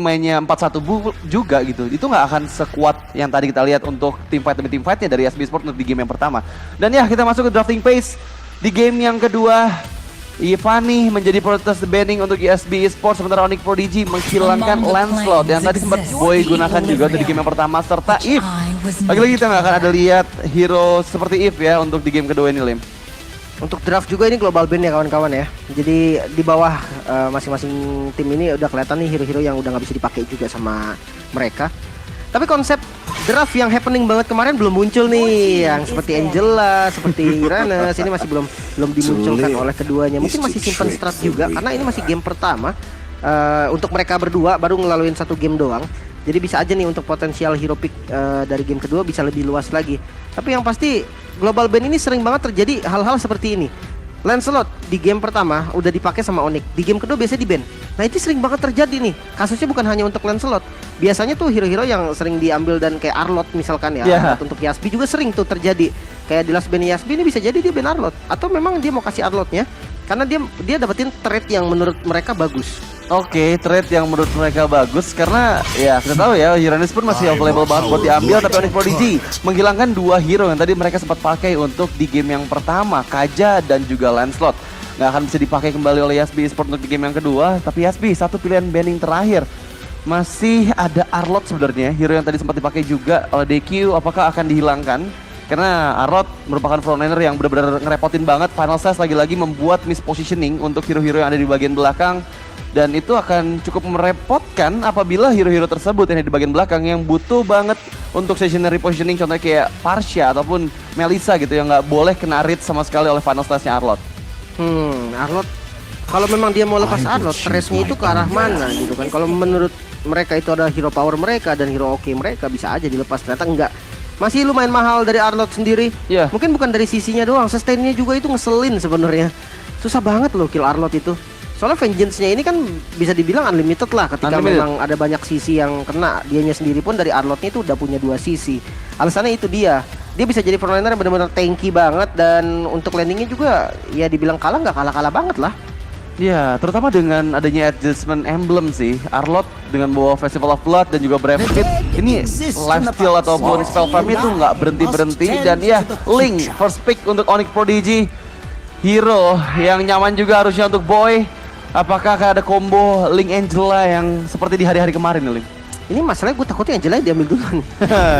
mainnya 4-1 juga gitu, itu nggak akan sekuat yang tadi kita lihat untuk team fight demi team fightnya dari SB Sport untuk di game yang pertama. Dan ya kita masuk ke drafting phase di game yang kedua. Ivani menjadi prioritas banning untuk SB Esports, sementara Onyx Prodigy menghilangkan Lancelot yang tadi sempat Boy gunakan juga untuk di game yang pertama, serta If. Lagi-lagi kita nggak akan ada lihat hero seperti If ya untuk di game kedua ini, Lim. Untuk draft juga ini global ban ya kawan-kawan ya. Jadi di bawah masing-masing tim ini udah kelihatan nih hero-hero yang udah nggak bisa dipakai juga sama mereka. Tapi konsep draft yang happening banget kemarin belum muncul nih, yang seperti Angela, seperti Iranes ini masih belum dimunculkan oleh keduanya. Mungkin masih simpan strat juga karena ini masih game pertama untuk mereka berdua baru ngelaluin satu game doang. Jadi bisa aja nih untuk potensial hero pick dari game kedua bisa lebih luas lagi. Tapi yang pasti global ban ini sering banget terjadi hal-hal seperti ini. Lancelot di game pertama udah dipakai sama Onyx, di game kedua biasanya di ban. Nah itu sering banget terjadi nih. Kasusnya bukan hanya untuk Lancelot. Biasanya tuh hero-hero yang sering diambil dan kayak Arlott misalkan ya. Arlott untuk Yasby juga sering tuh terjadi. Kayak di last ban Yasby ini bisa jadi dia ban Arlott. Atau memang dia mau kasih Arlottnya karena dia dapetin trade yang menurut mereka bagus. Oke, trade yang menurut mereka bagus karena ya kita tahu ya Iranes pun masih available banget buat diambil, tapi Onyx Prodigy menghilangkan dua hero yang tadi mereka sempat pakai untuk di game yang pertama, Kaja dan juga Lancelot. Nggak akan bisa dipakai kembali oleh Yasby Esports untuk di game yang kedua, tapi Yasby satu pilihan banning terakhir. Masih ada Arlott sebenarnya, hero yang tadi sempat dipakai juga oleh DQ, apakah akan dihilangkan? Karena Arlott merupakan frontliner yang benar-benar ngerepotin banget. Final Size lagi-lagi membuat mispositioning untuk hero-hero yang ada di bagian belakang. Dan itu akan cukup merepotkan apabila hero-hero tersebut yang ada di bagian belakang yang butuh banget untuk stationary positioning, contohnya kayak Parsha ataupun Melissa gitu yang nggak boleh kena read sama sekali oleh Final Size-nya Arlott. Arlott kalau memang dia mau lepas Arlott, trace-nya itu ke arah mana gitu kan. Kalau menurut mereka itu ada hero power mereka dan hero oke mereka bisa aja dilepas, ternyata enggak. Masih lumayan mahal dari Arlott sendiri. Mungkin bukan dari sisinya doang, sustain-nya juga itu ngeselin sebenarnya. Susah banget loh kill Arlott itu. Soalnya vengeance-nya ini kan bisa dibilang unlimited lah ketika memang ada banyak sisi yang kena. Dianya sendiri pun dari Arlott-nya itu udah punya dua sisi. Alasannya itu dia bisa jadi frontliner yang benar-benar tanky banget, dan untuk landingnya juga ya dibilang kalah nggak kalah-kalah banget lah. Ya, terutama dengan adanya adjustment emblem sih, Arlott dengan bawa Festival of Blood dan juga Brave Fit, ini lifesteal ataupun spell farm itu nggak berhenti-berhenti. Dan ya, Link first pick untuk Onyx Prodigy, hero yang nyaman juga harusnya untuk Boy. Apakah akan ada combo Link Angela yang seperti di hari-hari kemarin nih, Link? Ini masalahnya gue takutnya Angela diambil duluan.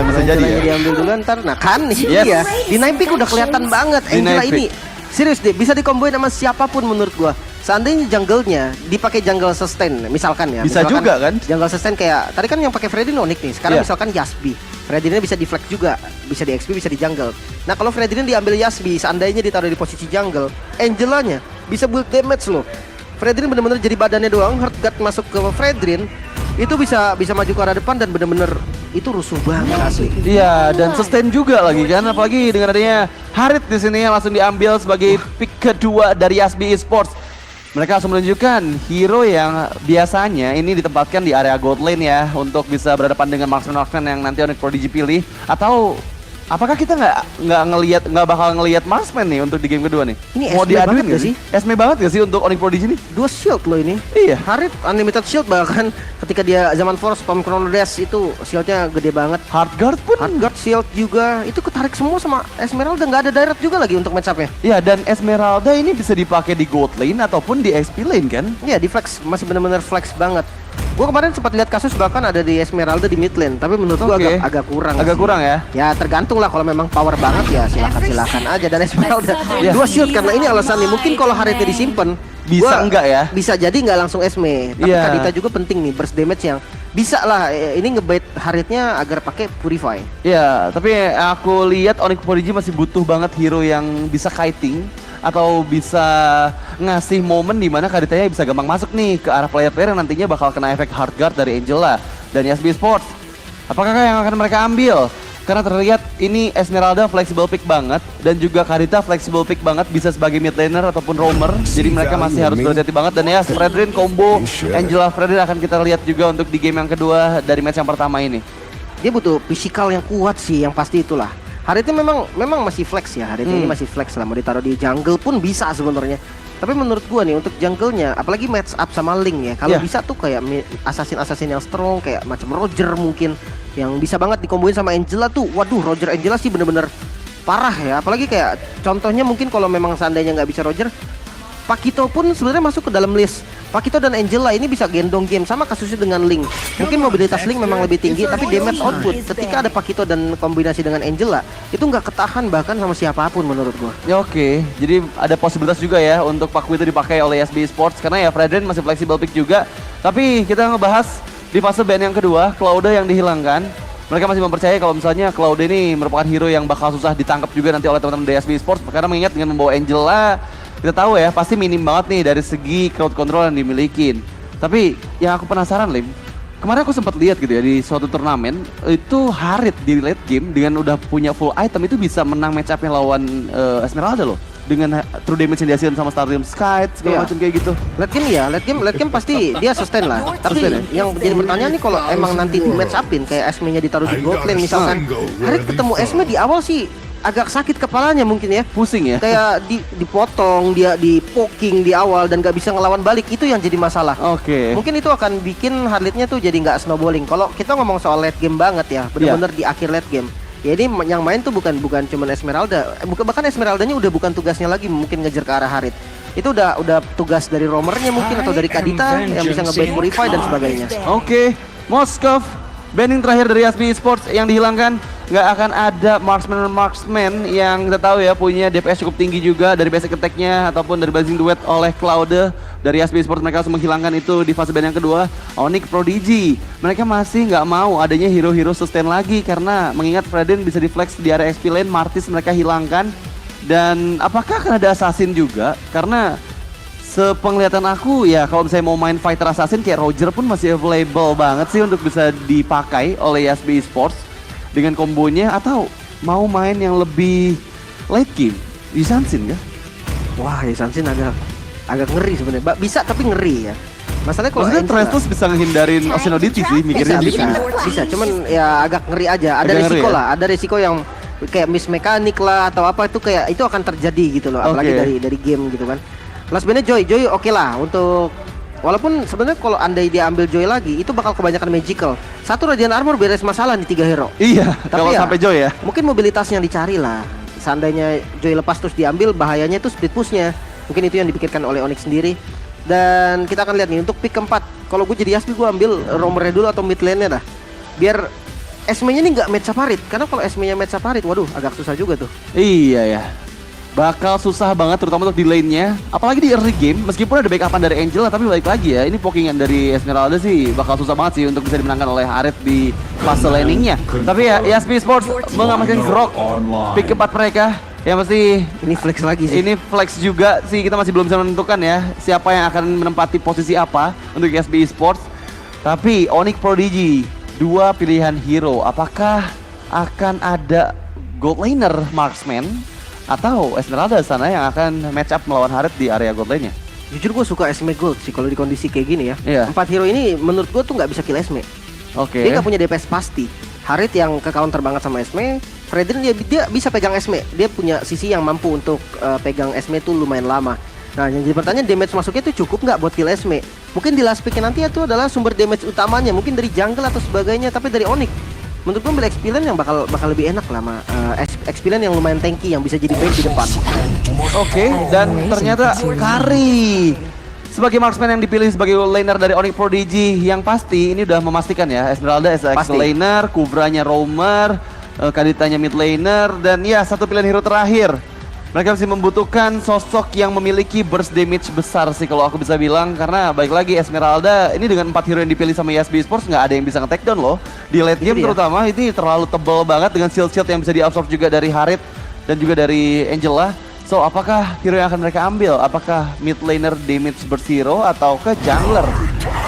Bisa jadi ya? Diambil duluan ntar, nah kan nih dia di 9 pick udah kelihatan banget Angela ini. Serius deh, bisa dikomboin sama siapapun menurut gua. Seandainya jungle-nya dipakai jungle sustain misalkan ya. Bisa misalkan juga kan? Jungle sustain kayak tadi kan yang pakai Freddy Onyx nih. Sekarang misalkan Yasby. Freddy bisa di flag juga, bisa di XP, bisa di jungle. Nah, kalau Freddy diambil Yasby, seandainya ditaruh di posisi jungle, Angelanya bisa build damage loh. Fredrin bener-bener jadi badannya doang, Heartguard masuk ke Fredrin, itu bisa maju ke arah depan dan bener-bener itu rusuh banget asli. Iya, dan sustain juga lagi kan, apalagi dengan adanya Harit di sini yang langsung diambil sebagai pick kedua dari Yasby Esports. Mereka langsung menunjukkan hero yang biasanya ini ditempatkan di area gold lane ya, untuk bisa berhadapan dengan marksman yang nanti Onyx Prodigy pilih. Atau apakah kita nggak bakal ngelihat marksman nih untuk di game kedua nih? Ini mau diaduin gak sih? Esme banget gak sih untuk Onyx Prodigy nih? Dua shield loh ini. Iya. Harit unlimited shield, bahkan ketika dia zaman Force spam Chrono Dash itu shieldnya gede banget. Heartguard pun. Heartguard shield juga itu ketarik semua sama Esmeralda, nggak ada direct juga lagi untuk match up-nya. Iya, dan Esmeralda ini bisa dipakai di gold lane ataupun di XP lane kan? Iya, di flex, masih benar-benar flex banget. Gue kemarin sempat lihat kasus bahkan ada di Esmeralda di mid lane, tapi menurut gue agak kurang. Agak kurang ya? Ya tergantung lah, kalau memang power banget ya silakan aja. Dan Esmeralda dua shield karena ini alasannya. Mungkin kalau Haritnya disimpan bisa enggak ya? Bisa jadi nggak langsung Esme. Tapi Kadita juga penting nih, burst damage yang bisa lah ini ngebait Haritnya agar pakai Purify. Iya, tapi aku lihat Onyx Prodigy masih butuh banget hero yang bisa kiting atau bisa ngasih momen di mana Kaditanya bisa gampang masuk nih ke arah player-player yang nantinya bakal kena efek Heartguard dari Angela dan Yasby Esports. Apakah yang akan mereka ambil? Karena terlihat ini Esmeralda flexible pick banget dan juga Kadita flexible pick banget, bisa sebagai mid laner ataupun roamer. Jadi mereka masih harus berhati-hati banget. Dan ya, Fredrin combo Angela Fredrin akan kita lihat juga untuk di game yang kedua dari match yang pertama ini. Dia butuh physical yang kuat sih, yang pasti itulah. Haritnya memang masih flex ya, Haritnya ini masih flex lah, mau ditaruh di jungle pun bisa sebenarnya. Tapi menurut gua nih untuk jungle-nya, apalagi match up sama Link ya, kalau Yeah. bisa tuh kayak assassin yang strong kayak macam Roger mungkin yang bisa banget dikomboin sama Angela tuh. Waduh, Roger Angela sih bener-bener parah ya. Apalagi kayak contohnya mungkin kalau memang seandainya nggak bisa Roger, Pakito pun sebenarnya masuk ke dalam list. Pakito dan Angela ini bisa gendong game, sama kasusnya dengan Link. Mungkin mobilitas Link memang lebih tinggi, tapi damage output ketika ada Pakito dan kombinasi dengan Angela itu nggak ketahan bahkan sama siapapun menurut gua. Ya oke, jadi ada posibilitas juga ya untuk Paku itu dipakai oleh SB Sports karena ya Fredrin masih flexible pick juga. Tapi kita ngebahas di fase ban yang kedua, Claude yang dihilangkan. Mereka masih mempercayai kalau misalnya Claude ini merupakan hero yang bakal susah ditangkap juga nanti oleh teman-teman dari SB Sports karena mengingat dengan membawa Angela, kita tahu ya pasti minim banget nih dari segi crowd control yang dimilikin. Tapi yang aku penasaran Lim, kemarin aku sempat lihat gitu ya di suatu turnamen itu Harit di late game dengan udah punya full item itu bisa menang match up-nya lawan Esmeralda loh. Dengan true damage yang dihasilkan sama Stardom Sky segala macam kayak gitu. Late game pasti dia sustain lah. Tapi yang jadi pertanyaan nih kalau emang nanti di match upin kayak Esme-nya ditaruh di gold lane misalkan, Harit ketemu Esme di awal sih agak sakit kepalanya mungkin ya. Pusing ya. Kayak dipotong, dia di poking di awal dan gak bisa ngelawan balik, itu yang jadi masalah. Oke. Mungkin itu akan bikin Harlitnya tuh jadi nggak snowballing. Kalau kita ngomong soal late game banget ya, bener-bener di akhir late game. Ya ini yang main tuh bukan cuman Esmeralda, bahkan Esmeraldanya udah bukan tugasnya lagi mungkin ngejar ke arah Harit. Itu udah tugas dari roamernya mungkin atau dari Kadita yang bisa nge-bait Purify dan sebagainya. Oke, Moskov, banning terakhir dari SB Sports yang dihilangkan. Nggak akan ada marksman yang kita tahu ya punya DPS cukup tinggi juga dari basic attack-nya ataupun dari blazing duet oleh Claude. Dari SB Sports mereka langsung menghilangkan itu di fase ban yang kedua. Onyx Prodigy, mereka masih nggak mau adanya hero-hero sustain lagi karena mengingat Fredin bisa di-flex di area XP lane, Martis mereka hilangkan. Dan apakah akan ada assassin juga? Karena sepenglihatan aku ya kalau misalnya mau main fighter assassin kayak Roger pun masih available banget sih untuk bisa dipakai oleh SB Sports dengan kombonya, atau mau main yang lebih late game di Sansin kah? Wah, di Sansin agak ngeri sebenarnya. Bisa tapi ngeri ya. Masalahnya kalau maksudnya Trestus bisa ngehindarin Oceanodity sih mikirnya bisa, cuman ya agak ngeri aja. Ada resiko lah, ada resiko yang kayak miss mekanik lah atau apa itu kayak itu akan terjadi gitu loh, apalagi dari game gitu kan. Last bandnya Joy oke lah untuk, walaupun sebenarnya kalau andai dia ambil Joy lagi itu bakal kebanyakan magical. Satu Radiant Armor beres masalah di 3 hero. Iya, kalau ya, sampai Joy ya. Mungkin mobilitasnya dicari lah. Seandainya Joy lepas terus diambil, bahayanya itu split pushnya. Mungkin itu yang dipikirkan oleh Onyx sendiri. Dan kita akan lihat nih untuk pick keempat. Kalau gue jadi Yasmi gue ambil roamer dulu atau mid lane-nya dah. Biar Esme-nya ini nggak match up Harit. Karena kalau Esme-nya match up Harit, waduh agak susah juga tuh. Iya ya. Bakal susah banget terutama untuk di lane-nya. Apalagi di early game, meskipun ada backupan dari Angela, tapi balik lagi ya, ini pokingan dari Esmeralda sih bakal susah banget sih untuk bisa dimenangkan oleh Harit di fase laning-nya. Tapi ya, SB Sports mengamankan Grok pick keempat mereka. Yang pasti ini flex lagi sih. Ini flex juga sih, kita masih belum bisa menentukan ya siapa yang akan menempati posisi apa untuk SB Sports. Tapi Onyx Prodigy, dua pilihan hero, apakah akan ada gold laner marksman atau Esmeralda sana yang akan match up melawan Harit di area gold lane-nya? Jujur gue suka Esme Gold sih kalau di kondisi kayak gini ya. Iya. 4 hero ini menurut gue tuh nggak bisa kill Esme. Oke. Dia nggak punya DPS pasti. Harit yang ke counter banget sama Esme. Fredrin dia bisa pegang Esme. Dia punya sisi yang mampu untuk pegang Esme tuh lumayan lama. Nah yang jadi pertanyaan, damage masuknya tuh cukup nggak buat kill Esme? Mungkin di last pick nanti itu adalah sumber damage utamanya. Mungkin dari jungle atau sebagainya. Tapi dari Onyx, menurut gue ambil Experience yang bakal lebih enak lah, Experience yang lumayan tanky yang bisa jadi bait di depan. Oke, dan ternyata Kari sebagai marksman yang dipilih sebagai laner dari Onyx Prodigy, yang pasti ini udah memastikan ya Esmeralda as a laner, Kubranya roamer, Kaditanya mid laner, dan ya satu pilihan hero terakhir. Mereka masih membutuhkan sosok yang memiliki burst damage besar sih kalau aku bisa bilang, karena baik lagi Esmeralda ini dengan 4 hero yang dipilih sama ESB Sports nggak ada yang bisa nge-take down loh. Di late game terutama ini terlalu tebal banget dengan shield-shield yang bisa diabsorb juga dari Harit dan juga dari Angela. So apakah hero yang akan mereka ambil? Apakah mid laner damage burst hero atau ke jungler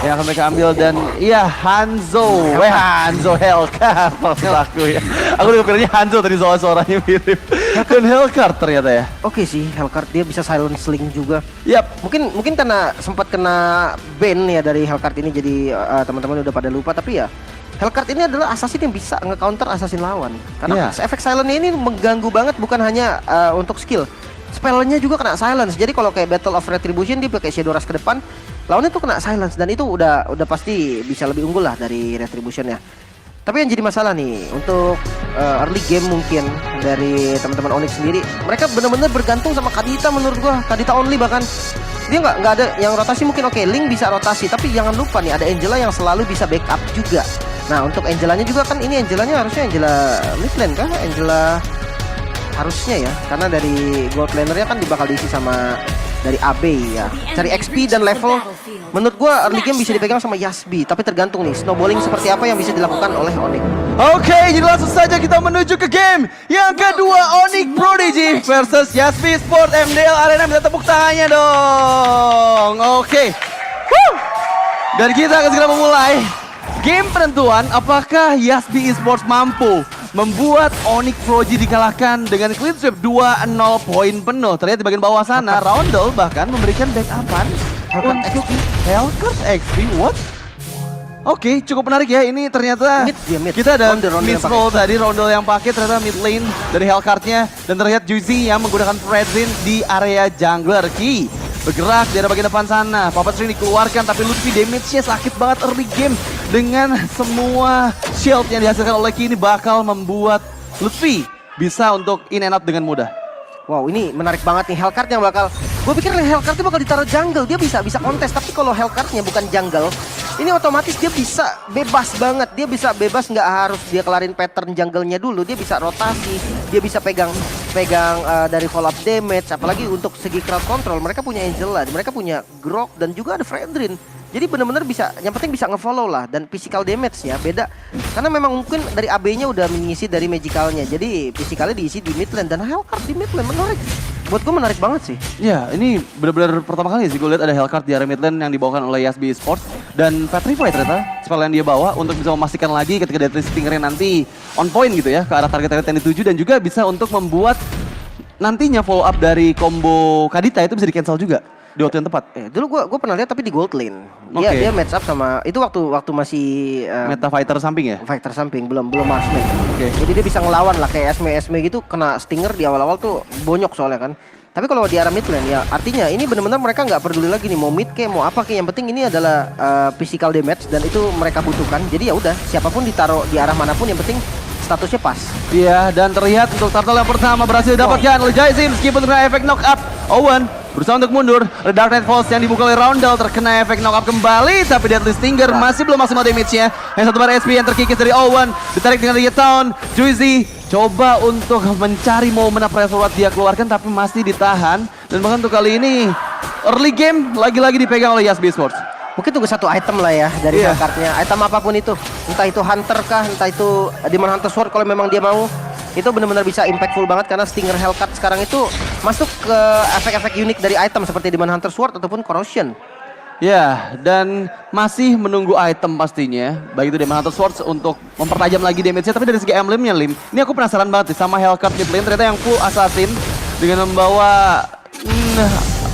yang akan mereka ambil? Dan iya Hanzo, Hanzo Hellcat maksud aku ya. Aku udah kepilihnya Hanzo tadi soal suaranya mirip. Dan Hellcat ternyata ya. Oke sih, Hellcat dia bisa silent sling juga. Yap. Mungkin karena sempat kena ban ya dari Hellcat ini, jadi teman-teman udah pada lupa, tapi ya Hellcat ini adalah assassin yang bisa nge-counter assassin lawan. Karena efek silentnya ini mengganggu banget, bukan hanya untuk skill. spellnya juga kena silence. Jadi kalau kayak Battle of Retribution dia pakai Shadow Rush ke depan, lawannya tuh kena silence dan itu udah pasti bisa lebih unggul lah dari Retribution ya. Tapi yang jadi masalah nih untuk early game mungkin dari teman-teman Onyx sendiri, mereka benar-benar bergantung sama Kadita menurut gua, Kadita only bahkan. Dia nggak ada yang rotasi mungkin oke, Link bisa rotasi, tapi jangan lupa nih ada Angela yang selalu bisa backup juga. Nah untuk Angelanya juga kan ini Angelanya harusnya Angela mid lane kah? Angela harusnya ya, karena dari gold lanernya kan bakal diisi sama dari AB ya. Cari XP dan level menurut gua early game bisa dipegang sama Yasby, tapi tergantung nih snowballing seperti apa yang bisa dilakukan oleh Onyx. Oke, jadi langsung saja kita menuju ke game yang kedua, Onyx Prodigy versus Yasby Sport MDL Arena. Minta tepuk tangannya dong. Oke. Dan kita akan segera memulai game penentuan apakah Yasby Esports mampu membuat Onyx Prodigy dikalahkan dengan clean sweep 2-0 poin penuh. Terlihat di bagian bawah sana, Roundel bahkan memberikan backupan untuk Hellcat XP. What? Oke, cukup menarik ya. Ini ternyata mid. kita ada Roundel mid roll tadi, Roundel yang pakai ternyata mid lane dari Hellcatnya. Dan terlihat Juicy yang menggunakan Fredzin di area jungler. Ki bergerak di arah bagian depan sana. Puppet String dikeluarkan tapi Lutfi damage-nya sakit banget early game. Dengan semua shield yang dihasilkan oleh Ki ini bakal membuat Lutfi bisa untuk in and out dengan mudah. Wow, ini menarik banget nih Hellcat yang bakal. Gue pikir Hellcat bakal ditaruh jungle, dia bisa kontes. Tapi kalau Hellcatnya bukan jungle, ini otomatis dia bisa bebas banget. Dia bisa bebas, nggak harus dia kelarin pattern jungle-nya dulu. Dia bisa rotasi, dia bisa pegang dari follow up damage. Apalagi untuk segi crowd control, mereka punya Angela, mereka punya Grok dan juga ada Fredrin. Jadi benar-benar bisa, yang penting bisa nge-follow lah. Dan physical damage-nya beda. Karena memang mungkin dari AB-nya udah mengisi dari magicalnya. Jadi physicalnya diisi di mid lane. Dan Hellcat di mid lane menarik. Buat gue menarik banget sih. Ya, ini benar-benar pertama kali sih gue lihat ada Hellcat di area mid lane yang dibawakan oleh Yasby Esports. Dan Petrify ternyata spell yang dia bawa untuk bisa memastikan lagi ketika Deadly Stingernya nanti on point gitu ya. Ke arah target-target yang dituju. Dan juga bisa untuk membuat nantinya follow up dari combo Kadita itu bisa di-cancel juga di waktu yang tepat. Dulu gue pernah lihat tapi di gold lane. Dia match up sama itu waktu masih meta fighter samping ya? Fighter samping, belum marksman. Oke. Jadi dia bisa ngelawan lah kayak Esme gitu, kena stinger di awal-awal tuh bonyok soalnya kan. Tapi kalau di arah mid lane ya artinya ini benar-benar mereka nggak peduli lagi nih mau mid kayak mau apa kayak, yang penting ini adalah physical damage dan itu mereka butuhkan. Jadi ya udah siapapun ditaruh di arah manapun yang penting statusnya pas. Iya, dan terlihat untuk turtle yang pertama berhasil didapatkan oleh Jaisim meskipun terkena efek knock up. Owen berusaha untuk mundur. Ada Dark Knight Falls yang dibuka oleh Roundel terkena efek knock up kembali, tapi Deadly Stinger masih belum maksimal damage-nya. Yang satu bar SP yang terkikis dari Owen, ditarik dengan Riot Town. Juicy coba untuk mencari momen press forward dia keluarkan tapi masih ditahan. Dan bahkan untuk kali ini early game lagi-lagi dipegang oleh Yasby Esports. Mungkin tunggu satu item lah ya dari Hellcatnya. Item apapun itu, entah itu Hunter kah, entah itu Demon Hunter Sword kalau memang dia mau. Itu benar-benar bisa impactful banget karena Stinger Hellcat sekarang itu masuk ke efek-efek unik dari item seperti Demon Hunter Sword ataupun Corrosion. Ya, dan masih menunggu item pastinya. Baik itu Demon Hunter Swords untuk mempertajam lagi damage-nya. Tapi dari segi emblemnya, Lim, ini aku penasaran banget sih sama Hellcat mid lane. Ternyata yang full assassin dengan membawa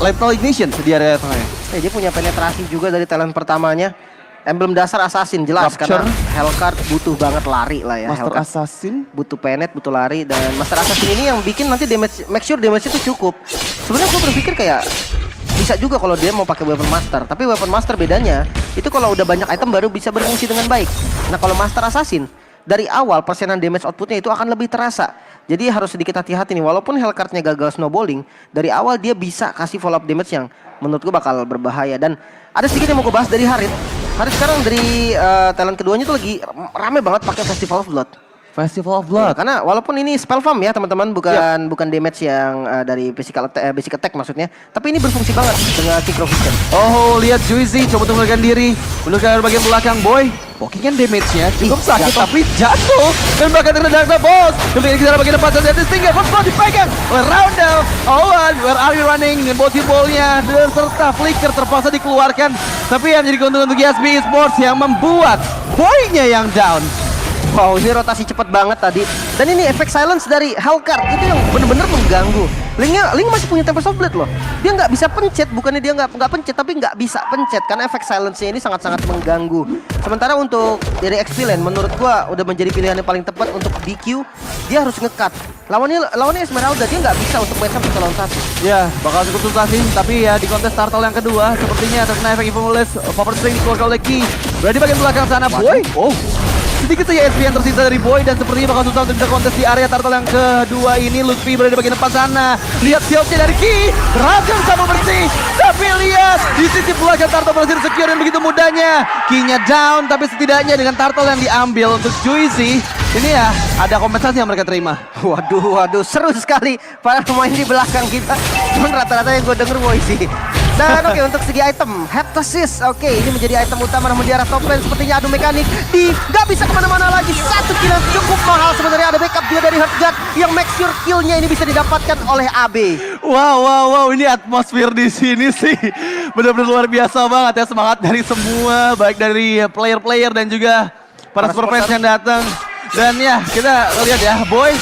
Lethal Ignition di area tengahnya. Dia punya penetrasi juga dari talent pertamanya. Emblem dasar assassin jelas Capture. karena Hellcat butuh banget lari lah ya. Master Hellcat Assassin butuh penet, butuh lari, dan Master Assassin ini yang bikin nanti damage, make sure damage itu cukup. Sebenarnya gue berpikir kayak bisa juga kalau dia mau pakai Weapon Master, tapi Weapon Master bedanya itu kalau udah banyak item baru bisa berfungsi dengan baik. Nah kalau Master Assassin dari awal persenan damage outputnya itu akan lebih terasa. Jadi harus sedikit hati-hati nih, walaupun Hellcatnya gagal snowballing, dari awal dia bisa kasih follow up damage yang menurut gue bakal berbahaya. Dan ada sedikit yang mau gue bahas dari Harit. Harit sekarang dari talent keduanya tuh lagi rame banget pakai Festival of Blood. Festival of Blood. Ya, karena walaupun ini spell farm ya teman-teman, bukan damage yang dari basic attack maksudnya, tapi ini berfungsi banget dengan Synchrovision. Oh, lihat Juicy coba untuk melarikan diri menuju ke bagian belakang. Boy, poking kan damage-nya cukup sakit jatuh. tapi jatuh. Dan bahkan terkena Dark Knight Boss. Kemudian kita bagian depan dan Deadly Stinger first dipegang oleh Roundel. Owen, where are you running? Dengan body ball-nya dan serta flicker terpaksa dikeluarkan. Tapi yang menjadi keuntungan untuk Yasby Esports yang membuat boy-nya yang down. Wow, ini rotasi cepat banget tadi. Dan ini efek silence dari Hellcat itu yang benar-benar mengganggu. Link masih punya Tempest of Blade loh. Dia nggak bisa pencet, bukannya dia nggak pencet, tapi nggak bisa pencet karena efek silence-nya ini sangat-sangat mengganggu. Sementara untuk dari XP Lane menurut gua udah menjadi pilihan yang paling tepat untuk DQ dia harus nge-cut. Lawannya Esmeralda, dia nggak bisa untuk match up 1 lawan 1. Ya, bakal cukup susah sih, tapi ya di kontes Turtle yang kedua sepertinya terkena efek Infamous Power String dikeluarkan oleh Ki. Berada di bagian belakang sana, Boy. Oh, sedikit saja SP yang tersisa dari Boy dan sepertinya bakal susah untuk bisa kontes di area Turtle yang kedua ini. Lutfi berada di bagian depan sana. Lihat shieldnya dari Ki, berhasil sama bersih. Tapi lihat di sisi belakang Turtle berhasil secure dan begitu mudahnya. Ki-nya down, tapi setidaknya dengan Turtle yang diambil untuk Juicy, ini ya ada kompensasi yang mereka terima. Waduh, seru sekali para pemain di belakang kita. Cuman rata-rata yang gue denger Boy sih. Dan oke, untuk segi item, Heptasis, oke, ini menjadi item utama namun di arah top lane sepertinya adu mekanik. Nggak bisa kemana-mana lagi, 1 kill yang cukup mahal sebenarnya. Ada backup juga dari Heartguard yang make sure killnya ini bisa didapatkan oleh AB. Wow, ini atmosfer di sini sih benar-benar luar biasa banget ya, semangat dari semua, baik dari player-player dan juga para super fans yang datang. Dan ya, kita lihat ya, Boy.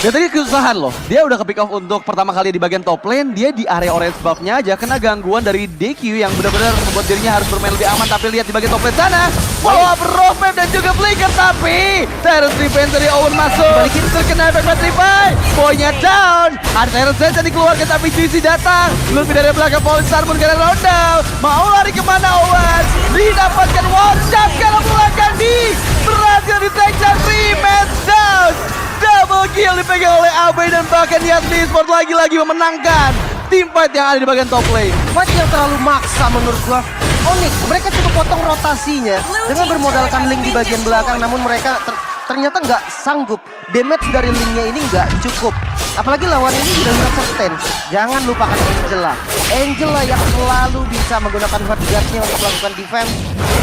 Dia tadi kesusahan loh, dia udah ke pick off untuk pertama kali di bagian top lane, dia di area orange buff-nya aja kena gangguan dari DQ yang benar-benar membuat dirinya harus bermain lebih aman. Tapi lihat di bagian top lane sana, follow up Rope dan juga Flicker, tapi Terrence Defense dari Owen masuk, balikin terkena efek Petrify, Boy-nya down, ada Terrence Defense yang dikeluarkan tapi Juicy datang, lebih dari belakang Polestar pun kena Roundel, mau lari kemana Owen, didapatkan one shot kalau belakang berhasil di take down, 3 man down. Double kill dipegang oleh AB dan bahkan Yasmin Esports lagi-lagi memenangkan team fight yang ada di bagian top lane. Fight yang terlalu maksa menurut gua. Onyx, mereka cukup potong rotasinya dengan bermodalkan Link di bagian belakang, namun mereka ternyata nggak sanggup. Damage dari Linknya ini nggak cukup. Apalagi lawan ini sudah bisa sustain. Jangan lupakan Angela yang selalu bisa menggunakan Heartguard-nya untuk melakukan defense,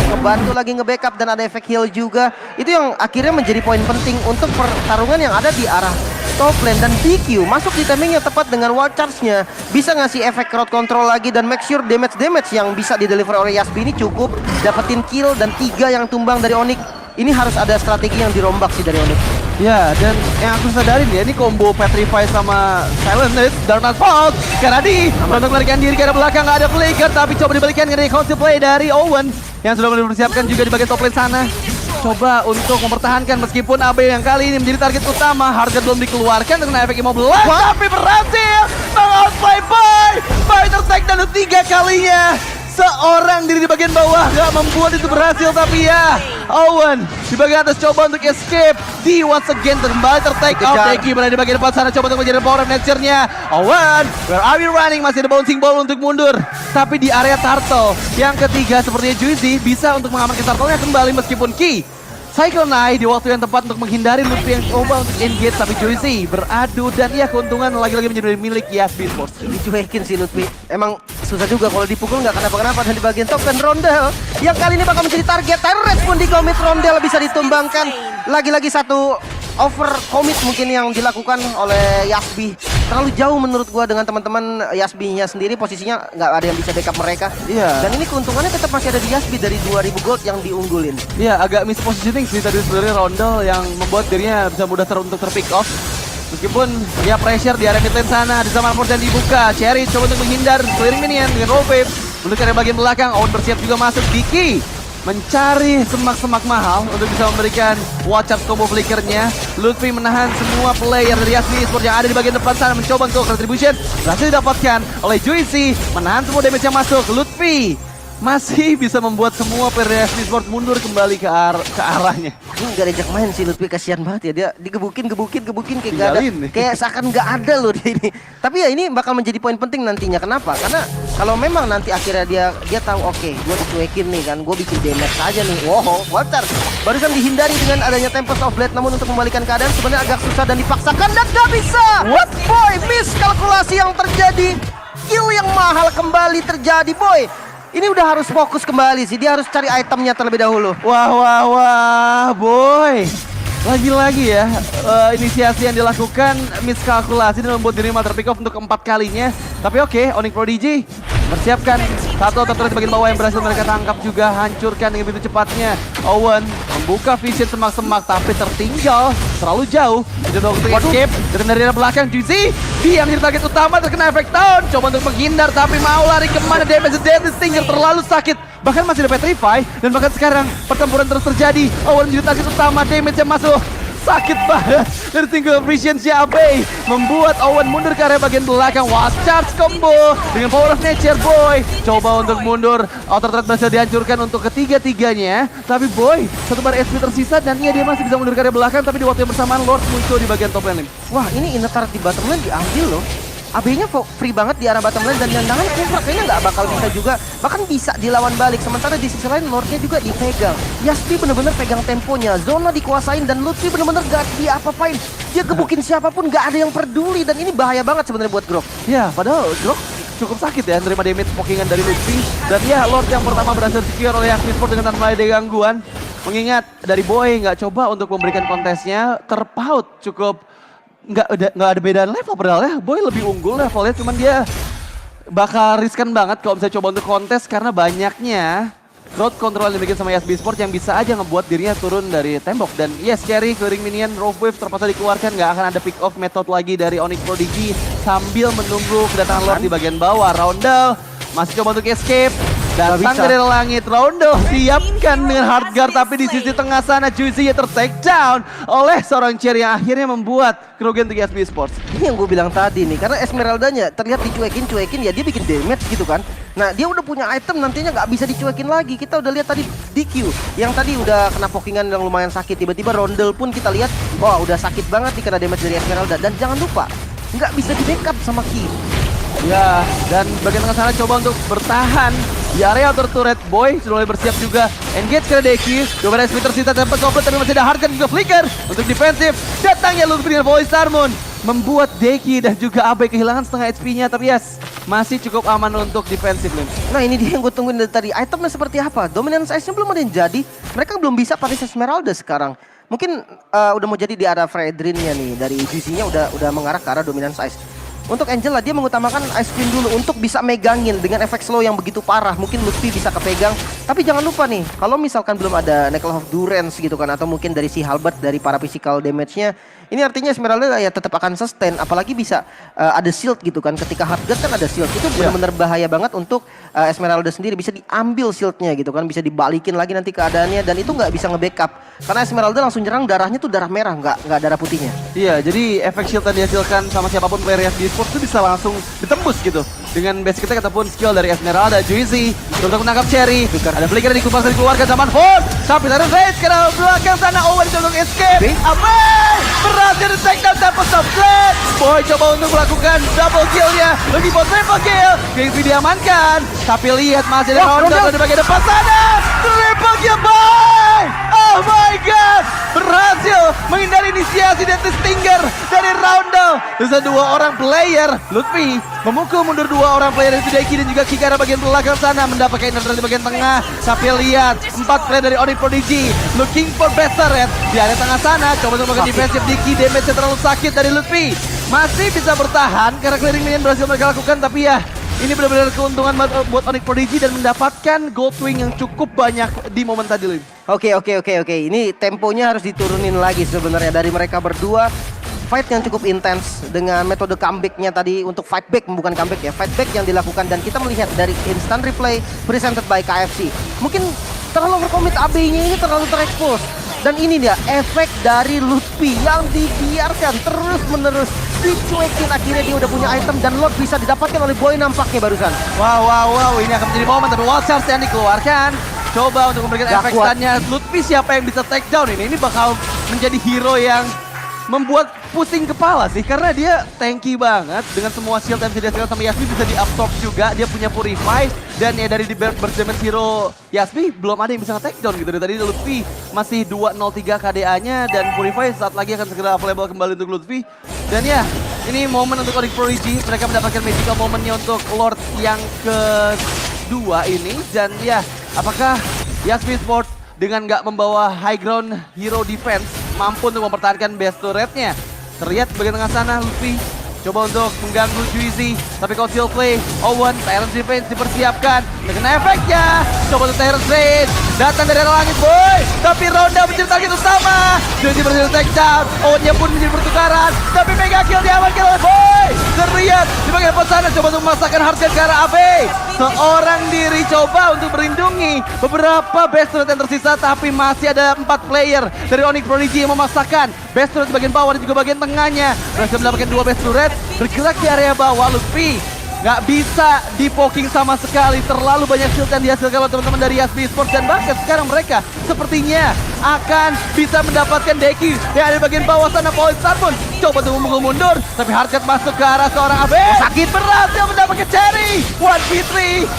ngebantu lagi nge-backup dan ada efek heal juga. Itu yang akhirnya menjadi poin penting untuk pertarungan yang ada di arah top lane. Dan DQ masuk di timingnya tepat dengan wall charge-nya, bisa ngasih efek crowd control lagi dan make sure damage yang bisa dideliver oleh Yasbi ini cukup dapetin kill. Dan 3 yang tumbang dari Onyx. Ini harus ada strategi yang dirombak sih dari Onyx. Ya, dan yang aku sadarin ya, ini combo Petrify sama Silent Darkness Fault. Karadi untuk melarikan diri ke arah belakang, nggak ada Flicker, tapi coba dibalikan dari counter play dari Owen yang sudah mempersiapkan juga di bagian top lane sana. Coba untuk mempertahankan meskipun AB yang kali ini menjadi target utama. Harga belum dikeluarkan dengan efek Immobilize, tapi berhasil meng-outplay Boy. Fighter tag dan 3 kalinya. Seorang diri di bagian bawah gak membuat itu berhasil, tapi ya Owen di bagian atas coba untuk escape. Once again kembali ter-take out. Deki berada di bagian depan sana coba untuk menjadi power of nature-nya. Owen, where are we running? Masih ada bouncing ball untuk mundur. Tapi di area Turtle yang ketiga sepertinya Juicy bisa untuk mengamankan Turtle-nya kembali meskipun Ki Cycle Knight di waktu yang tepat untuk menghindari Lutfi yang coba untuk engage, tapi Juicy beradu dan ya keuntungan lagi-lagi menjadi milik Yasmin Esports. Dicuekin sih Lutfi. Emang susah juga kalau dipukul nggak kenapa-kenapa. Dan di bagian top dan Rondel yang kali ini bakal menjadi target. Terrence pun di commit, Rondel bisa ditumbangkan. Lagi-lagi satu over commit mungkin yang dilakukan oleh Yasbi. Terlalu jauh menurut gua dengan teman-teman Yasbi-nya sendiri, posisinya nggak ada yang bisa backup mereka. Iya. Dan ini keuntungannya tetap masih ada di Yasbi dari 2000 gold yang diunggulin. Iya, agak mispositioning sih tadi sebenarnya Rondel yang membuat dirinya bisa mudah untuk ter-pick off. Meskipun dia pressure di area mid lane sana, di zaman dan dibuka. Cherry coba untuk menghindar, clearing minion dengan roll wave. Menuju ke bagian belakang, Owen bersiap juga masuk. Diki mencari semak-semak mahal untuk bisa memberikan watch out combo flickernya. Lutfi menahan semua player dari Yasmin Esports yang ada di bagian depan sana, mencoba untuk retribution. Berhasil didapatkan oleh Juicy, menahan semua damage yang masuk. Lutfi masih bisa membuat semua player Yasmin Esports mundur kembali ke arahnya. Ini gak diajak main sih Lutfi, kasihan banget ya. Dia digebukin kayak gak ada, kayak seakan gak ada loh dia ini. Tapi ya ini bakal menjadi poin penting nantinya. Kenapa? Karena kalau memang nanti akhirnya dia tahu oke, gue dicuekin nih kan, gue bikin damage aja nih. Wow, water barusan dihindari dengan adanya Tempest of Blade, namun untuk membalikan keadaan sebenarnya agak susah dan dipaksakan dan gak bisa. What boy, miss kalkulasi yang terjadi. Kill yang mahal kembali terjadi Boy. Ini udah harus fokus kembali sih, dia harus cari itemnya terlebih dahulu. Wah, Boy. Lagi-lagi ya, inisiasi yang dilakukan miskalkulasi dan membuat dirinya ter-pick off untuk keempat kalinya. Tapi oke, Onyx Prodigy bersiapkan satu tertulis bagian bawah yang berhasil mereka tangkap juga, hancurkan dengan begitu cepatnya. Owen membuka vision semak-semak tapi tertinggal terlalu jauh. Tidak untuk escape dari arah belakang. Juicy dia yang jadi target utama, terkena efek down. Coba untuk menghindar tapi mau lari kemana? Damage Deadly Stinger terlalu sakit. Bahkan masih ada Petrify dan bahkan sekarang pertempuran terus terjadi. Owen menjadi target utama, damage yang masuk. sakit banget dari single efficiency Abe membuat Owen mundur ke area bagian belakang. Wah, charge combo dengan power of nature. Boy coba untuk mundur, outer threat berhasil dihancurkan untuk ketiga-tiganya, tapi Boy satu bar SP tersisa dan dia masih bisa mundur ke area belakang, tapi di waktu yang bersamaan Lord muncul di bagian top lane. Wah, ini inner turret di bottom lane diambil loh. AB-nya free banget di arah bottom lane dan nyandangan Kufra kayaknya nggak bakal bisa juga, bahkan bisa dilawan balik. Sementara di sisi lain Lordnya juga dipegang. Yaspi bener-bener pegang temponya, zona dikuasain dan Lutfi bener-bener gak diapa-apain. Dia gebukin siapapun gak ada yang peduli dan ini bahaya banget sebenarnya buat Grok. Ya, padahal Grok cukup sakit ya terima damage pokingan dari Lutfi. Dan ya, Lord yang pertama berhasil secure oleh Yakni Sport dengan tanpa ada gangguan. Mengingat dari Boy nggak coba untuk memberikan kontesnya, terpaut cukup nggak ada beda level padahal ya. Boy lebih unggul levelnya, cuman dia bakal riskan banget kalau misalnya coba untuk kontes karena banyaknya crowd control yang dibikin sama Yasby Sport yang bisa aja ngebuat dirinya turun dari tembok. Dan yes, carry, clearing minion, rope wave terpaksa dikeluarkan, nggak akan ada pick off method lagi dari Onyx Prodigy sambil menunggu kedatangan Lord di bagian bawah. Roundel masih coba untuk escape. Datang dari langit, Rondo siapkan dengan hard guard, tapi di sisi tengah sana Juicy ter-take down oleh seorang Cherry yang akhirnya membuat kerugian untuk Yasby Sports. Ini yang gue bilang tadi nih, karena Esmeraldanya terlihat dicuekin ya dia bikin damage gitu kan. Nah dia udah punya item nantinya nggak bisa dicuekin lagi. Kita udah lihat tadi DQ yang tadi udah kena pokingan yang lumayan sakit. Tiba-tiba Rondel pun kita lihat, wah udah sakit banget nih kena damage dari Esmeralda. Dan jangan lupa, nggak bisa di backup sama Ki. Ya, dan bagian tengah sana coba untuk bertahan di area outer turret. Boy sudah mulai bersiap juga. Engage ke DQ. Coba SP tersisa tempat komplit, tapi masih ada hard gun juga flicker untuk defensif. Datangnya Lutfi dengan voice Harmon membuat Deki dan juga Abe kehilangan setengah HP-nya, tapi yes, masih cukup aman untuk defensif lane. Nah ini dia yang gue tungguin dari tadi. Itemnya seperti apa? Dominance Ice-nya belum ada yang jadi. Mereka belum bisa pakai Esmeralda sekarang. Mungkin udah mau jadi di arah Fredrin-nya nih. Dari GC-nya udah mengarah ke arah Dominance Ice. Untuk Angela dia mengutamakan Ice Queen dulu untuk bisa megangin dengan efek slow yang begitu parah. Mungkin Lutfi bisa kepegang. Tapi jangan lupa nih, kalau misalkan belum ada Necklace of Durance gitu kan, atau mungkin dari si Halberd dari para physical damage-nya, ini artinya Esmeralda ya tetap akan sustain, apalagi bisa ada shield gitu kan. Ketika hard guard kan ada shield, itu benar-benar bahaya banget untuk Esmeralda sendiri. Bisa diambil shieldnya gitu kan, bisa dibalikin lagi nanti keadaannya, dan itu nggak bisa nge-backup. Karena Esmeralda langsung nyerang, darahnya tuh darah merah, nggak darah putihnya. Iya, jadi efek shield yang dihasilkan sama siapapun player Yasby Sports itu bisa langsung ditembus gitu dengan basic attack ataupun skill dari Esmeralda. Juicy untuk menangkap Cherry, ada flicker di kupas dikeluarkan zaman Ford, tapi ada raid ke belakang sana. Owen coba untuk escape, berhasil di take down tempo top lane. Boy coba untuk melakukan double kill-nya, lagi buat triple kill. Gengsi diamankan, tapi lihat masih ada Roundel di bagian depan sana. Triple kill Boy! Oh my god! Berhasil menghindari inisiasi Death Stinger dari Roundel. Bisa dua orang player, Lutfi memukul mundur dua orang player dari Deki dan juga Kikara bagian belakang sana, mendapatkan inner di bagian tengah. Tapi lihat, 4 player dari Onyx Prodigy looking for better red di area tengah sana. Coba untuk melakukan defensive Deki, damage-nya terlalu sakit dari Lutfi. Masih bisa bertahan karena clearing minion berhasil mereka lakukan, tapi ya ini benar-benar keuntungan buat Onyx Prodigy dan mendapatkan gold wing yang cukup banyak di momen tadi, Lim. Oke. Ini temponya harus diturunin lagi sebenarnya dari mereka berdua. Fight yang cukup intens dengan metode comeback-nya tadi untuk fight back, bukan comeback ya, fight back yang dilakukan. Dan kita melihat dari instant replay presented by KFC. Mungkin terlalu overcommit AB-nya ini terlalu terekspos. Dan ini dia efek dari Lutfi yang dibiarkan terus-menerus dicuekin. Akhirnya dia udah punya item dan Lord bisa didapatkan oleh Boy nampaknya barusan. Wow, ini akan menjadi momen, tapi Wild Charge yang dikeluarkan. Coba untuk memberikan efek stunnya Lutfi, siapa yang bisa take down ini bakal menjadi hero yang membuat pusing kepala sih, karena dia tanky banget dengan semua shield yang bisa dihasilkan sama Yasby, bisa di-absorb juga. Dia punya Purify dan ya dari burst damage hero Yasby belum ada yang bisa nge-take down gitu. Dari tadi Lutfi masih 203 KDA-nya dan Purify saat lagi akan segera available kembali untuk Lutfi. Dan ya, ini momen untuk Onyx Prodigy, mereka mendapatkan magical momennya untuk Lord yang kedua ini. Dan ya, apakah Yasby Sport dengan nggak membawa high ground hero defense mampu untuk mempertahankan best turret-nya? Terlihat bagian tengah sana, Lutfi coba untuk mengganggu Juicy, tapi conceal play, Owen, Tyrant's Defense dipersiapkan dengan efeknya. Coba untuk Tyrant's Raid, datang dari arah langit Boy, tapi Ronda menjadi target utama. Juicy berhasil take down, Owennya pun menjadi pertukaran, tapi mega kill diamankan oleh Boy. Terlihat di bagian depan sana coba untuk memasakkan harga ke arah AB. Seorang diri coba untuk melindungi beberapa best turret yang tersisa, tapi masih ada 4 player dari Onyx Prodigy yang memasakkan best turret di bagian bawah dan juga bagian tengahnya. Berhasil mendapatkan 2 best turret, bergerak di area bawah. Lutfi nggak bisa di-poking sama sekali. Terlalu banyak shield yang dihasilkan oleh teman-teman dari Yasbi Esports. Dan bahkan sekarang mereka sepertinya akan bisa mendapatkan Deki yang ada di bagian bawah sana. Polestar pun coba untuk memukul mundur, tapi Hardcat masuk ke arah seorang AB. Sakit berhasil mendapatkan Cherry. 1v3,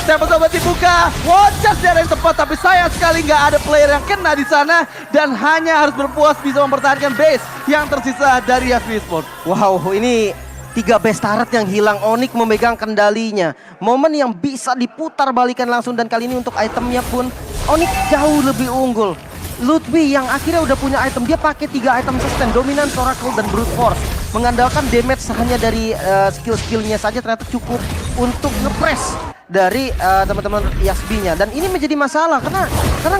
Temple coba dibuka. Watchers di area yang tepat, tapi sayang sekali nggak ada player yang kena di sana. Dan hanya harus berpuas bisa mempertahankan base yang tersisa dari Yasbi Esports. Wow, ini 3 best turret yang hilang. Onyx memegang kendalinya. Momen yang bisa diputar balikan langsung, dan kali ini untuk itemnya pun Onyx jauh lebih unggul. Lutfi yang akhirnya udah punya item, dia pakai 3 item sustain, Dominance, Oracle, dan Brute Force. Mengandalkan damage hanya dari skill-skillnya saja ternyata cukup untuk nge-press dari teman-teman Yasbi-nya. Dan ini menjadi masalah karena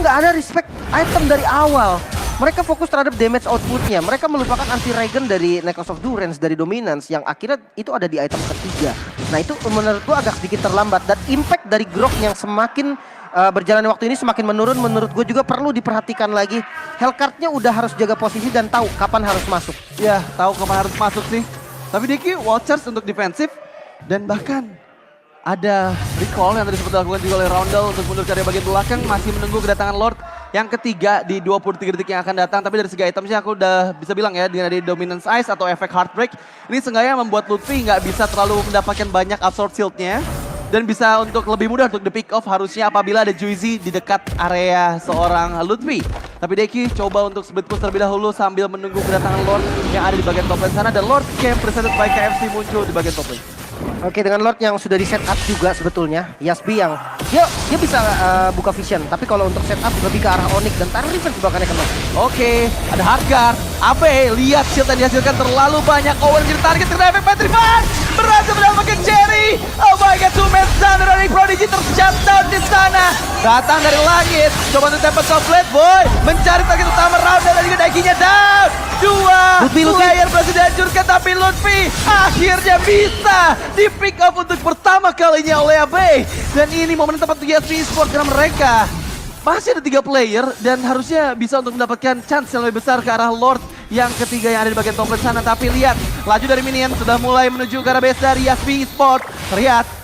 nggak ada respect item dari awal. Mereka fokus terhadap damage outputnya. Mereka melupakan anti-regen dari Necklace of Durance, dari Dominance, yang akhirnya itu ada di item ketiga. Nah itu menurut gue agak sedikit terlambat. Dan impact dari Grok yang semakin berjalan waktu ini semakin menurun, menurut gue juga perlu diperhatikan lagi. Hellcard-nya udah harus jaga posisi dan tahu kapan harus masuk. Ya, tahu kapan harus masuk sih. Tapi Deki Watchers untuk defensif, dan bahkan ada recall yang tadi sempat dilakukan juga oleh Roundel untuk mundur ke area bagian belakang, masih menunggu kedatangan Lord yang ketiga di 23 detik yang akan datang. Tapi dari segi itemnya aku udah bisa bilang ya, dengan ada Dominance Ice atau efek Heartbreak, ini seenggaknya membuat Lutfi nggak bisa terlalu mendapatkan banyak absorb shield-nya. Dan bisa untuk lebih mudah untuk the pick off harusnya apabila ada Juicy di dekat area seorang Lutfi. Tapi Deki coba untuk split push terlebih dahulu sambil menunggu kedatangan Lord yang ada di bagian top lane sana. Dan Lord camp presented by KFC muncul di bagian top lane. Oke, dengan Lord yang sudah di setup juga sebetulnya. Yasbi yang dia bisa buka vision, tapi kalau untuk setup lebih ke arah Onyx dan Terror Defense bahkan kena. Oke, ada Hardguard. AB, lihat shield yang dihasilkan terlalu banyak. Owen jadi target kena efek Petrify. Berhasil mendapatkan Cherry. Oh my god, 2 match down dari Prodigy tershutdown di sana. Datang dari langit. Coba untuk tempat complete, boy. Mencari target utama round dan juga Daikinya down. 2 player berhasil dihancurkan, tapi Lutfi akhirnya bisa di pick up untuk pertama kalinya oleh AB. Dan ini momen tepat untuk Yasbi Esports karena mereka masih ada 3 player dan harusnya bisa untuk mendapatkan chance yang lebih besar ke arah Lord yang ketiga yang ada di bagian top lane sana. Tapi lihat, laju dari minion sudah mulai menuju ke arah base dari Yasbi Esports. Terlihat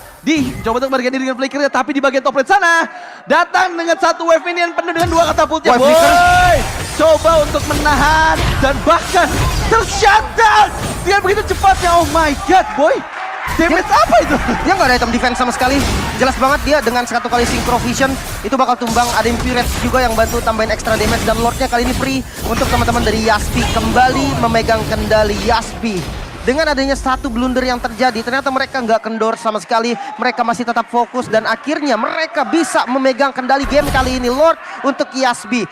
coba untuk memberikan diri dengan flickernya, tapi di bagian top lane sana datang dengan 1 wave minion penuh dengan 2 katapultnya. Boy, coba untuk menahan dan bahkan tershutdown dengan begitu cepatnya. Oh my god, boy. Damage apa itu? Dia nggak ada item defense sama sekali. Jelas banget dia dengan 1 kali synchro vision itu bakal tumbang. Ada Infuriate juga yang bantu tambahin extra damage. Dan Lordnya kali ini free untuk teman-teman dari Yasbi. Kembali memegang kendali Yasbi. Dengan adanya 1 blunder yang terjadi, ternyata mereka nggak kendor sama sekali. Mereka masih tetap fokus dan akhirnya mereka bisa memegang kendali game kali ini. Lord untuk Yasbi.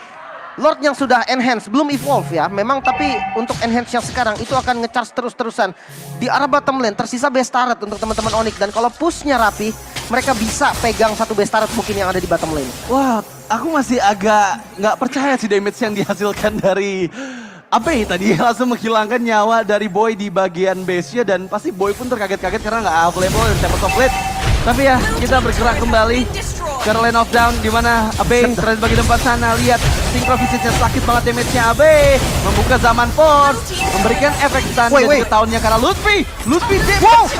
Lord yang sudah enhance, belum evolve ya memang, tapi untuk enhance yang sekarang itu akan nge-charge terus-terusan. Di arah bottom lane tersisa best turret untuk teman-teman Onyx, dan kalau pushnya rapi, mereka bisa pegang 1 best turret mungkin yang ada di bottom lane. Wah, aku masih agak nggak percaya sih damage yang dihasilkan dari AB tadi. Langsung menghilangkan nyawa dari Boy di bagian base-nya, dan pasti Boy pun terkaget-kaget karena nggak available dan dapat top lane. Tapi ya, kita bergerak kembali ke lane of down di mana AB terlihat bagi tempat sana. Lihat synchrovisitnya sakit banget damage-nya AB. Membuka zaman force, memberikan efek stun dan juga tahunnya karena Lutfi damage. Wow.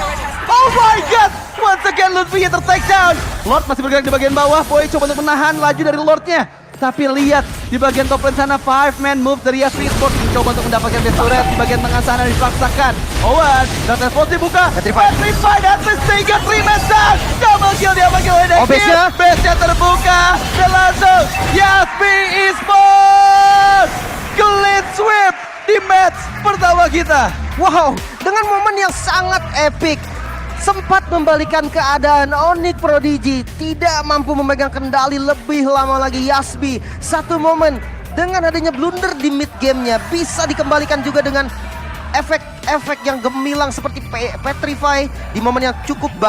Oh my god, once again Lutfi yang ter-take down. Lord masih bergerak di bagian bawah. Boy coba untuk menahan laju dari Lordnya. Tapi lihat di bagian top lane sana 5-man move dari Yasbi Esports mencoba untuk mendapatkan best turret. Di bagian tengah sana dipaksakan. Owen dan Telfos dibuka. Petrify at least 3 man down. Double kill diambil oleh Deki. Base-nya terbuka dan langsung Yasbi Esports clean sweep di match pertama kita. Wow, dengan momen yang sangat epic. Sempat membalikan keadaan. Onyx Prodigy tidak mampu memegang kendali lebih lama lagi. Yasbi 1 momen dengan adanya blunder di mid gamenya bisa dikembalikan juga dengan efek-efek yang gemilang seperti Petrify di momen yang cukup baik.